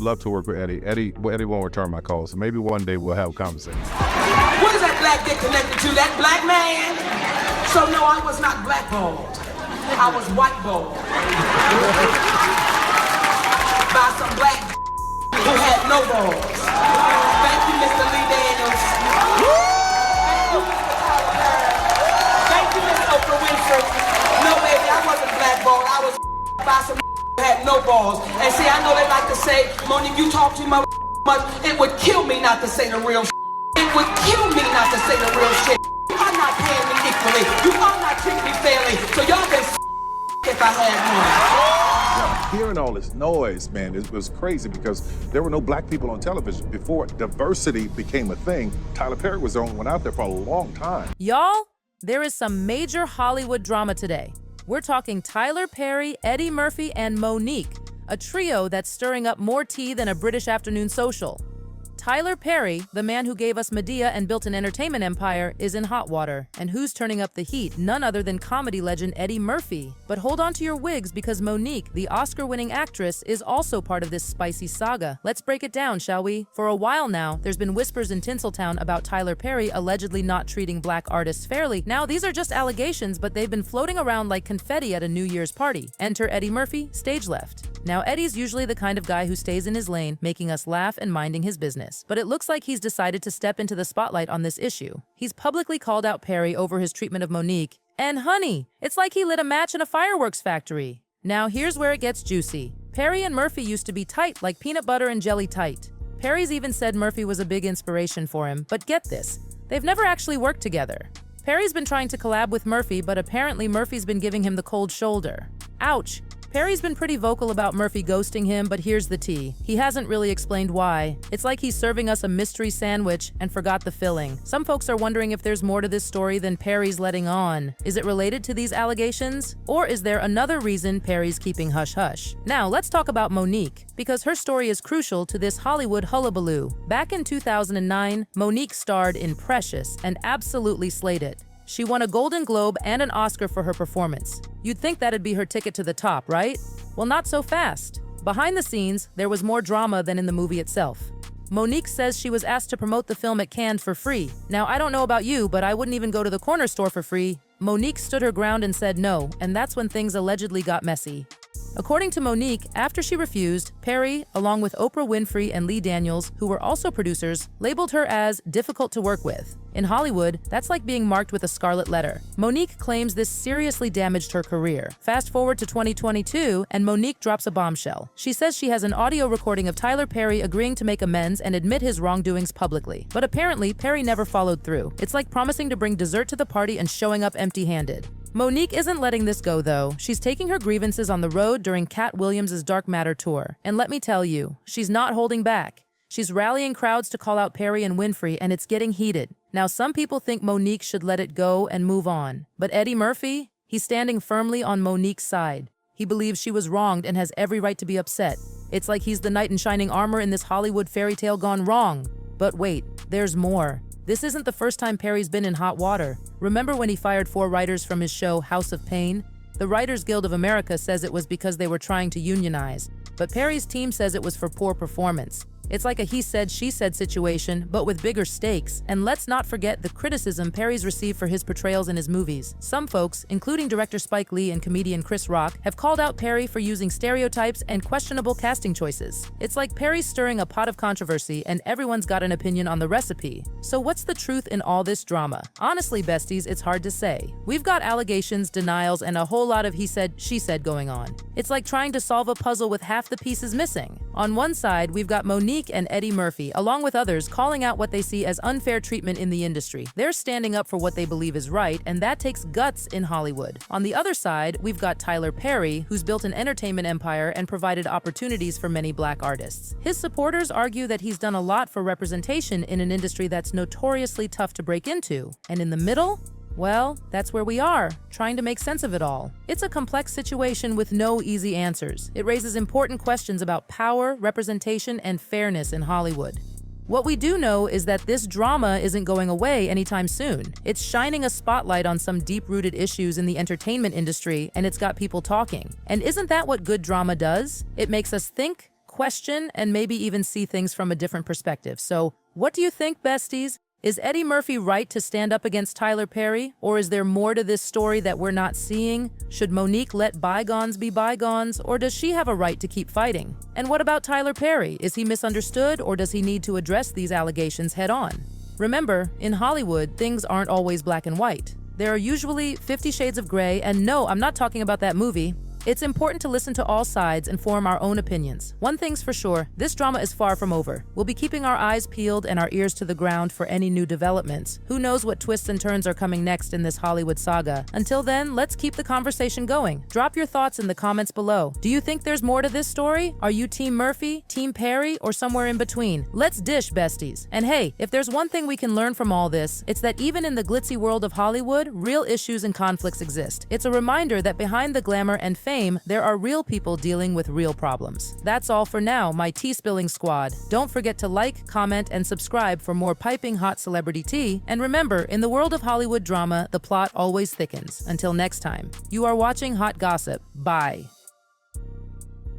love to work with Eddie. Eddie won't return my calls, so maybe one day we'll have a conversation. What is that black dick connected to? That black man? So no, I was not blackballed. I was whiteballed. By some black who had no balls. Thank you, Mr. Lee Daniels. Thank you, Mr. Tyler Perry. Thank you, Miss Oprah Winfrey. No, baby, I wasn't blackballed. I was by some who had no balls. And see, I know they like to say, Monique, you talk too much. It would kill me not to say the real shit. It would kill me not to say the real shit. You are not paying me equally. You are not treating me fairly. So y'all can if I had more. Hearing all this noise, man, it was crazy because there were no black people on television. Before diversity became a thing, Tyler Perry was the only one out there for a long time. Y'all, there is some major Hollywood drama today. We're talking Tyler Perry, Eddie Murphy, and Monique, a trio that's stirring up more tea than a British afternoon social. Tyler Perry, the man who gave us Madea and built an entertainment empire, is in hot water. And who's turning up the heat? None other than comedy legend Eddie Murphy. But hold on to your wigs because Monique, the Oscar-winning actress, is also part of this spicy saga. Let's break it down, shall we? For a while now, there's been whispers in Tinseltown about Tyler Perry allegedly not treating black artists fairly. Now, these are just allegations, but they've been floating around like confetti at a New Year's party. Enter Eddie Murphy, stage left. Now, Eddie's usually the kind of guy who stays in his lane, making us laugh and minding his business. But it looks like he's decided to step into the spotlight on this issue. He's publicly called out Perry over his treatment of Monique. And honey, it's like he lit a match in a fireworks factory. Now, here's where it gets juicy. Perry and Murphy used to be tight like peanut butter and jelly tight. Perry's even said Murphy was a big inspiration for him. But get this, they've never actually worked together. Perry's been trying to collab with Murphy, but apparently Murphy's been giving him the cold shoulder. Ouch. Perry's been pretty vocal about Murphy ghosting him, but here's the tea. He hasn't really explained why. It's like he's serving us a mystery sandwich and forgot the filling. Some folks are wondering if there's more to this story than Perry's letting on. Is it related to these allegations? Or is there another reason Perry's keeping hush-hush? Now, let's talk about Monique, because her story is crucial to this Hollywood hullabaloo. Back in 2009, Monique starred in Precious and absolutely slayed it. She won a Golden Globe and an Oscar for her performance. You'd think that'd be her ticket to the top, right? Well, not so fast. Behind the scenes, there was more drama than in the movie itself. Monique says she was asked to promote the film at Cannes for free. Now, I don't know about you, but I wouldn't even go to the corner store for free. Monique stood her ground and said no, and that's when things allegedly got messy. According to Monique, after she refused, Perry, along with Oprah Winfrey and Lee Daniels, who were also producers, labeled her as difficult to work with. In Hollywood, that's like being marked with a scarlet letter. Monique claims this seriously damaged her career. Fast forward to 2022, and Monique drops a bombshell. She says she has an audio recording of Tyler Perry agreeing to make amends and admit his wrongdoings publicly. But apparently, Perry never followed through. It's like promising to bring dessert to the party and showing up empty-handed. Monique isn't letting this go, though. She's taking her grievances on the road during Cat Williams' Dark Matter tour. And let me tell you, she's not holding back. She's rallying crowds to call out Perry and Winfrey, and it's getting heated. Now, some people think Monique should let it go and move on. But Eddie Murphy? He's standing firmly on Monique's side. He believes she was wronged and has every right to be upset. It's like he's the knight in shining armor in this Hollywood fairy tale gone wrong. But wait, there's more. This isn't the first time Perry's been in hot water. Remember when he fired 4 writers from his show House of Pain? The Writers Guild of America says it was because they were trying to unionize, but Perry's team says it was for poor performance. It's like a he said, she said situation, but with bigger stakes. And let's not forget the criticism Perry's received for his portrayals in his movies. Some folks, including director Spike Lee and comedian Chris Rock, have called out Perry for using stereotypes and questionable casting choices. It's like Perry's stirring a pot of controversy and everyone's got an opinion on the recipe. So what's the truth in all this drama? Honestly, besties, it's hard to say. We've got allegations, denials, and a whole lot of he said, she said going on. It's like trying to solve a puzzle with half the pieces missing. On one side, we've got Monique and Eddie Murphy, along with others, calling out what they see as unfair treatment in the industry. They're standing up for what they believe is right, and that takes guts in Hollywood. On the other side, we've got Tyler Perry, who's built an entertainment empire and provided opportunities for many black artists. His supporters argue that he's done a lot for representation in an industry that's notoriously tough to break into. And in the middle? Well, that's where we are, trying to make sense of it all. It's a complex situation with no easy answers. It raises important questions about power, representation, and fairness in Hollywood. What we do know is that this drama isn't going away anytime soon. It's shining a spotlight on some deep-rooted issues in the entertainment industry, and it's got people talking. And isn't that what good drama does? It makes us think, question and maybe even see things from a different perspective. So, what do you think, besties? Is Eddie Murphy right to stand up against Tyler Perry? Or is there more to this story that we're not seeing? Should Monique let bygones be bygones? Or does she have a right to keep fighting? And what about Tyler Perry? Is he misunderstood, or does he need to address these allegations head on? Remember, in Hollywood, things aren't always black and white. There are usually 50 Shades of Grey, and no, I'm not talking about that movie. It's important to listen to all sides and form our own opinions. One thing's for sure, this drama is far from over. We'll be keeping our eyes peeled and our ears to the ground for any new developments. Who knows what twists and turns are coming next in this Hollywood saga? Until then, let's keep the conversation going. Drop your thoughts in the comments below. Do you think there's more to this story? Are you Team Murphy, Team Perry, or somewhere in between? Let's dish, besties. And hey, if there's one thing we can learn from all this, it's that even in the glitzy world of Hollywood, real issues and conflicts exist. It's a reminder that behind the glamour and fame, there are real people dealing with real problems. That's all for now, my tea-spilling squad. Don't forget to like, comment, and subscribe for more piping hot celebrity tea. And remember, in the world of Hollywood drama, the plot always thickens. Until next time, you are watching Hot Gossip. Bye.